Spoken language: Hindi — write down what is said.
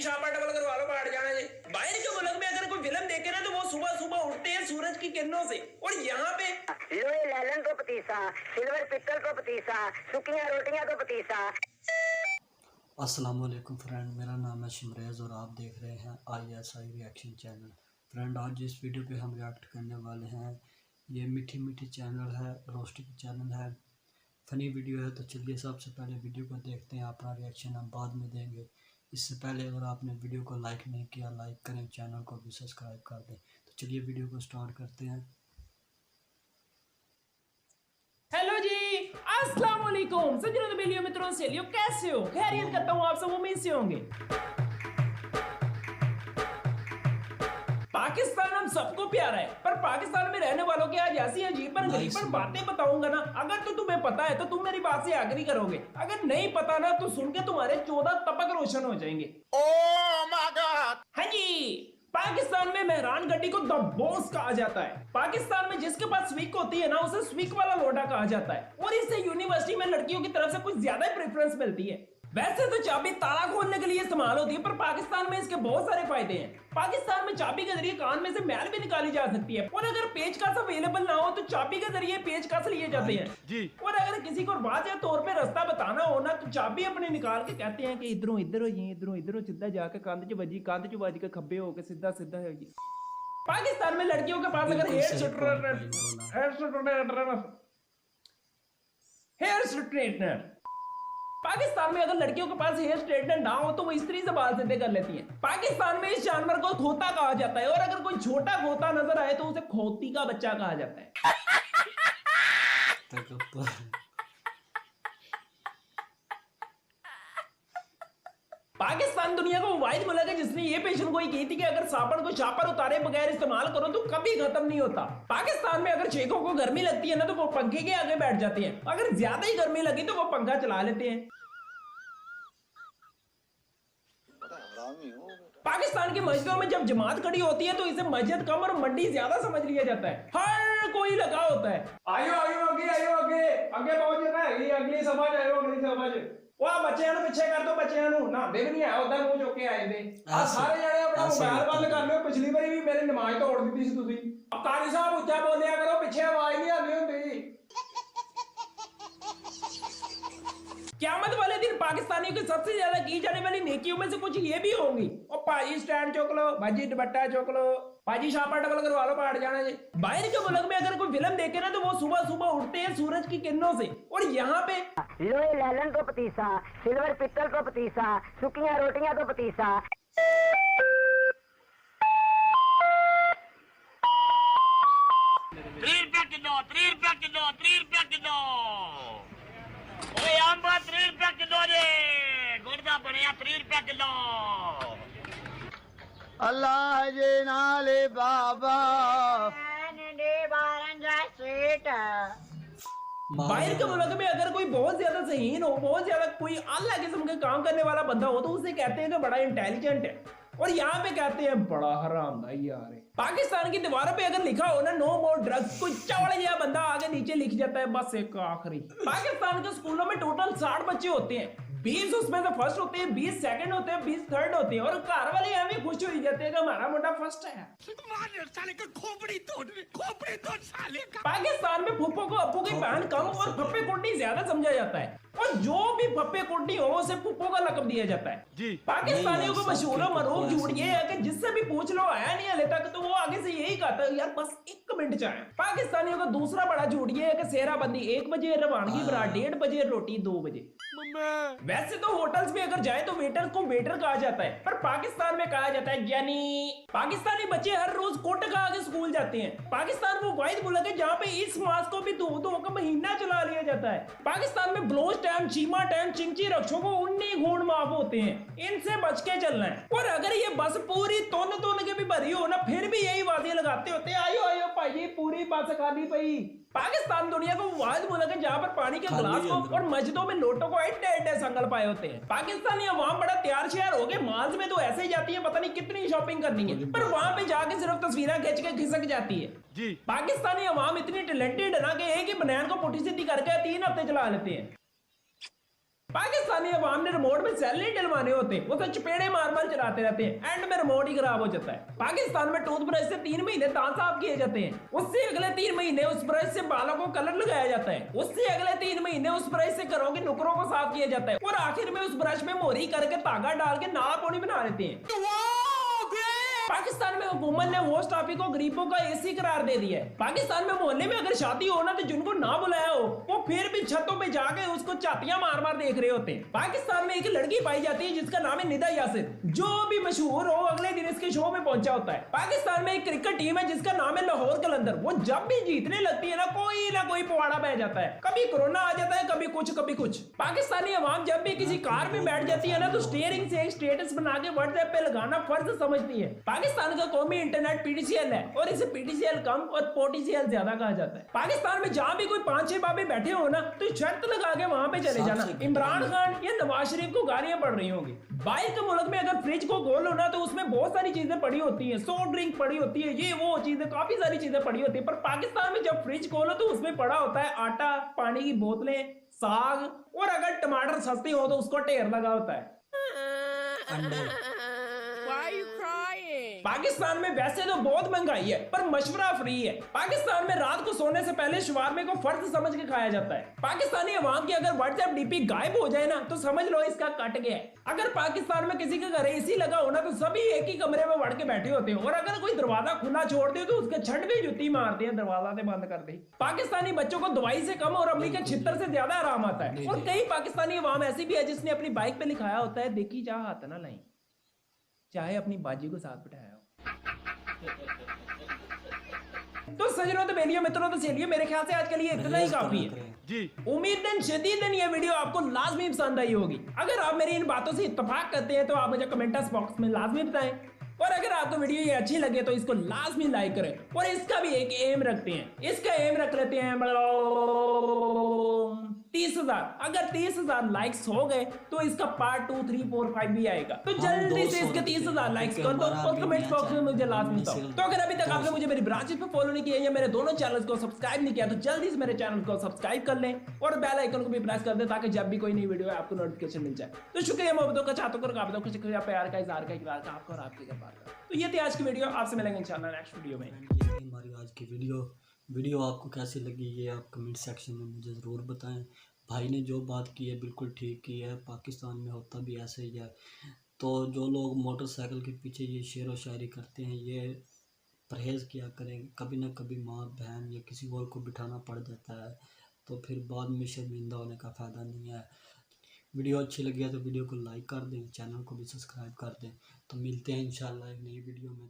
छापा डबल करवा लो, बाहर जाना है। बाहर के मुल्क में अगर कोई फिल्म देखे ना तो वो सुबह सुबह उठते हैं सूरज की किरणों से, और यहाँ पे लोहे लैलन को पतीसा, सिल्वर पित्तल को पतीसा, सुखियां रोटियां को पतीसा। अस्सलाम वालेकुम फ्रेंड, मेरा नाम है शिमरेज़ और आप देख रहे हैं ISI रिएक्शन चैनल। फ्रेंड, आज जिस वीडियो पे हम रिएक्ट करने वाले हैं ये मीठी मीठी चैनल है, रोस्टिंग चैनल है, फ़नी वीडियो है। तो चलिए सबसे पहले वीडियो को देखते हैं, अपना रिएक्शन हम बाद में देंगे। इससे पहले अगर आपने वीडियो को लाइक नहीं किया, लाइक करें, चैनल को भी सब्सक्राइब कर दें। तो चलिए वीडियो को स्टार्ट करते हैं। हेलो जी, अस्सलाम वालेकुम सज्जनों तो बेलियों मित्रों सहेलियों, कैसे हो? खैरियत करता हूँ आप सब उम्मीद से होंगे। पाकिस्तान हम सबको प्यारा है, पर पाकिस्तान में रहने वालों की आज ऐसी अजीब पर बातें बताऊंगा ना, अगर तो तुम्हें पता है तो तुम मेरी बात से एग्री करोगे, अगर नहीं पता ना तो सुन के तुम्हारे 14 तपक रोशन हो जाएंगे। Oh my God! हाँ जी, पाकिस्तान में मेहरान गड्डी को द बॉस कहा जाता है। पाकिस्तान में जिसके पास स्विक होती है ना उसे स्विक वाला लोडा कहा जाता है, और इससे यूनिवर्सिटी में लड़कियों की तरफ से कुछ ज्यादा प्रेफरेंस मिलती है। वैसे तो चाबी ताला खोलने के लिए इस्तेमाल होती है, पर पाकिस्तान में इसके बहुत सारे फायदे हैं। पाकिस्तान में चाबी के जरिए कान में से मैल भी निकाली जा सकती है, और अगर पेचकस अवेलेबल ना हो तो चाबी के जरिए पेचकस लिए जाते हैं जी। और अगर किसी को वाज़ेह तौर पे रास्ता बताना हो ना तो चाबी अपनी निकाल के कहते हैं कि इधरों इधर हो जी, इधरों इधर हो, सीधा जाके कंध च बजी, कंध च बज के खब्बे होके सीधा सीधा हो जी। पाकिस्तान में लड़कियों के पास अगर हेयर स्ट्रेटनर पाकिस्तान में अगर लड़कियों के पास हेयर स्ट्रेटनर ना हो तो वो स्त्री से बाल सीधे कर लेती हैं। पाकिस्तान में इस जानवर को खोता कहा जाता है, और अगर कोई छोटा खोता नजर आए तो उसे खोती का बच्चा कहा जाता है। पाकिस्तान दुनिया का वाहिद मुल्क है जिसने ये पेशन गोई की थी कि अगर साबुन को शापर उतारे बगैर इस्तेमाल करो तो कभी खत्म नहीं होता। पाकिस्तान में अगर शेखों को गर्मी लगती है ना तो वो पंखे के आगे बैठ जाते हैं, अगर ज्यादा ही गर्मी लगी तो वो पंखा चला लेते हैं। पाकिस्तान की मस्जिदों में जब जमात खड़ी होती है तो इसे मस्जिद कम और मंडी ज्यादा समझ लिया जाता है, हर कोई लगा होता है। आयो आयो आगे आयो आगे आगे पहुंच रहा है, अगली समझ आयो, अगली समझ। वाह, बच्चे पीछे कर दो, बच्चे नहाते भी नहीं है, उधर मुंह चुक के आए थे। सारे जने अपना मोबाइल बंद कर लो, पिछली बारी भी मेरी नमाज तोड़ दी थी तुसी। अब कारी साहब ऊंचा बोलिया करो, पीछे आवाज नहीं आती होती। क़यामत वाले दिन पाकिस्तानियों की सबसे ज्यादा की जाने वाली नेकियों में से कुछ ये भी होंगी। और पाजी स्टैंड चुक लो, भाजी दुपट्टा चुक लो, पाजी छापा डबल करवा लो, बाहर जाना है। बाहर के मुल्क में अगर कोई फिल्म देखे ना तो वो सुबह सुबह उठते हैं सूरज की किरणों से, और यहाँ पे लोहे लैलन को पतीसा, सिल्वर पित्तल को पतीसा, सुखियां रोटियां को पतीसा। 3 रुपए किलो, 3 रुपए किलो, 3 रुपए किलो। ओए आंबा 3 रुपए किलो रे, गुड़दा बढ़िया 3 रुपए किलो। अल्लाह जे नाले बाबा बाहर के मुल्क में अगर कोई बहुत ज्यादा ज़हीन हो, बहुत ज्यादा कोई आला किस्म के काम करने वाला बंदा हो तो उसे कहते हैं कि बड़ा इंटेलिजेंट है, और यहाँ पे कहते हैं बड़ा हरामदाई यार है। पाकिस्तान की दीवारों पे अगर लिखा हो ना नो मोर ड्रग्स, कोई चावल या बंदा आगे नीचे लिख जाता है बस एक आखिरी। पाकिस्तान के स्कूलों में टोटल 60 बच्चे होते हैं, 20 उसमें से फर्स्ट होते हैं, 20 सेकंड होते हैं, 20 थर्ड होते हैं, और घर वाले यहाँ भी खुश हो जाते हैं कि हमारा मुंडा फर्स्ट है। साले का खोपड़ी तोड़ साले का। पाकिस्तान में फुप्पो को अप्पू की बहन कम और फप्पे कोटनी ज्यादा समझा जाता है, और जो भी फप्पे कोटनी हो उसे फुप्पो का लक़ब दिया जाता है जी। पाकिस्तानियों को मशहूर और मरूफ झूठ ये है कि जिससे भी पूछ लो आया नहीं हाले तक तो वो आगे से यही कहता है यार बस 1 मिनट चाहे। पाकिस्तानियों का दूसरा बड़ा झूठ ये है कि सेहराबंदी 1 बजे, रवानगी बरात 1:30 बजे, रोटी 2 बजे। वैसे तो होटल्स में अगर जाए तो वेटर को वेटर कहा जाता है, पर पाकिस्तान में कहा जाता है यानी। पाकिस्तानी बच्चे हर रोज कोटे का आगे स्कूल जाते हैं। पाकिस्तान वो वाहिद मुल्क है जहाँ पे इस मास को भी 2 का महीना चला लिया जाता है। पाकिस्तान में ब्लोच टाइम, चीमा टाइम, चिंची रक्षों को 19 घूण माफ होते हैं, इनसे बच के चलना है। और अगर ये बस पूरी तोन के भी भरी हो ना फिर भी यही वादे लगाते होते हैं आयो आयो भाई पूरी बस खाली पई। पाकिस्तान दुनिया को वाहिद मुल्क है जहाँ पर पानी के गिलास को और मस्जिदों में लोटों को एड्डे संगल पाए होते हैं। पाकिस्तानी अवाम बड़ा तैयार श्यार हो गए, मॉल्स में तो ऐसे ही जाती है, पता नहीं कितनी शॉपिंग करनी है, पर वहां पे जाके सिर्फ तस्वीरें खींच के खिसक जाती है जी। पाकिस्तानी अवाम इतनी टैलेंटेड है ना कि एक ही बनियान को पुठी सीधी करके 3 हफ्ते चला लेते हैं। पाकिस्तानी अवाम ने रिमोट में सेल नहीं डलवाने होते, वो तो चपेड़े मार मार चलाते रहते हैं, एंड में रिमोट ही खराब हो जाता है। पाकिस्तान में टूथब्रश से 3 महीने दांत साफ किए जाते हैं, उससे अगले 3 महीने उस ब्रश से बालों को कलर लगाया जाता है, उससे अगले 3 महीने उस ब्रश से घरों के नुकरों को साफ किया जाता है, और आखिर में उस ब्रश में मोहरी करके धागा डाल के नाला पानी बना लेते हैं। पाकिस्तान में हुकूमत ने होस्ट ऑफिस को गरीबों का एसी करार दे दिया है। पाकिस्तान में मोहल्ले में अगर शादी हो ना तो जिनको ना बुलाया हो वो फिर भी छतों पे जाके उसको चातियां मार मार देख रहे होते हैं। पाकिस्तान में एक लड़की पाई जाती है जिसका नाम है निदा यासिर, जो भी मशहूर हो अगले दिन इसके शो में पहुंचा होता है। पाकिस्तान में एक क्रिकेट टीम है जिसका नाम है लाहौर कलंदर, वो जब भी जीतने लगती है ना कोई पवाड़ा बह जाता है, कभी कोरोना आ जाता है, कभी कुछ। पाकिस्तानी अवाम जब भी किसी कार में बैठ जाती है ना तो स्टीयरिंग से एक स्टेटस बना के व्हाट्सएप पे लगाना फर्ज समझती है। पाकिस्तान का कौमी इंटरनेट पीटीसीएल है और इसे पीटीसीएल कम और पोटीसीएल ज्यादा कहा जाता है। पाकिस्तान में जहाँ भी कोई 5-6 बाबे बैठे हो ना तो शर्त लगा के वहाँ पे चले जाना। इमरान खान या नवाज शरीफ को गालियां पड़ रही होंगी। बाहर के मुल्क में अगर फ्रिज को खोलो ना तो उसमें बहुत सारी चीजें पड़ी होती है, सॉफ्ट ड्रिंक पड़ी होती है, ये वो चीजें, काफी सारी चीजें पड़ी होती है। पर पाकिस्तान में जब फ्रिज खोलो तो उसमें पड़ा होता है आटा, पानी की बोतलें, साग, और अगर टमाटर सस्ते हो तो उसको ढेर लगा होता है। पाकिस्तान में वैसे तो बहुत महंगाई है पर मशवरा फ्री है। पाकिस्तान में रात को सोने से पहले शवारमे को फर्ज समझ के खाया जाता है। पाकिस्तानी अवाम की अगर व्हाट्सएप डीपी गायब हो जाए ना तो समझ लो इसका कट गया है। अगर पाकिस्तान में किसी के घर एसी लगा हो ना तो सभी एक ही कमरे में वड़ के बैठे होते हैं, और अगर कोई दरवाजा खुला छोड़ दे तो उसके छठ भी जुत्ती मारते हैं, दरवाजा से बंद कर दे। पाकिस्तानी बच्चों को दवाई से कम और अम्मी के छितर से ज्यादा आराम आता है। और कई पाकिस्तानी अवाम ऐसी भी है जिसने अपनी बाइक पे लिखाया होता है, देखी जा हाथ ना लाई, चाहे अपनी बाजी को साथ बिठाया हो। तो सजनों, तो बेलियों, मित्रों, तो चलिए मेरे ख्याल से आज के लिए इतना ही काफी है जी। उम्मीदन शदीदन ये वीडियो आपको लाजमी पसंद आई होगी। अगर आप मेरी इन बातों से इत्तेफाक करते हैं तो आप मुझे कमेंट्स बॉक्स में लाजमी बताएं, और अगर आपको वीडियो ये अच्छी लगे तो इसको लाजमी लाइक करें। और इसका भी एक एम रखते हैं, इसका एम रख लेते हैं 30,000। अगर 30,000 लाइक्स हो गए तो इसका पार्ट 2, 3, 4, 5 भी आएगा। तो जल्दी से इसके 30,000 लाइक्स कर दो और कमेंट बॉक्स में मुझे लाजमी बताओ। तो अगर अभी तक आपने मुझे मेरी ब्रांचेस पे फॉलो नहीं किया या मेरे दोनों चैनल्स को सब्सक्राइब नहीं किया तो जल्दी से मेरे चैनल को सब्सक्राइब कर लें और बेल आइकन को भी प्रेस कर दें ताकि जब भी कोई नई वीडियो है आपको नोटिफिकेशन मिल जाए। तो शुक्रिया मोहब्बतों का, चाहतों का, काबिलों का, शुक्रिया प्यार का, इज़हार का, इकरार का आपका और आपके का। तो ये थी आज की वीडियो, आपसे मिलेंगे इंशाल्लाह नेक्स्ट वीडियो में। हमारी आज की वीडियो आपको कैसी लगी ये आप कमेंट सेक्शन में मुझे ज़रूर बताएं। भाई ने जो बात की है बिल्कुल ठीक की है, पाकिस्तान में होता भी ऐसे ही है। तो जो लोग मोटरसाइकिल के पीछे ये शेर व शायरी करते हैं ये परहेज़ किया करें, कभी ना कभी माँ बहन या किसी और को बिठाना पड़ जाता है तो फिर बाद में शर्मिंदा होने का फ़ायदा नहीं है। वीडियो अच्छी लगी है तो वीडियो को लाइक कर दें, चैनल को भी सब्सक्राइब कर दें। तो मिलते हैं इंशाल्लाह एक नई वीडियो में।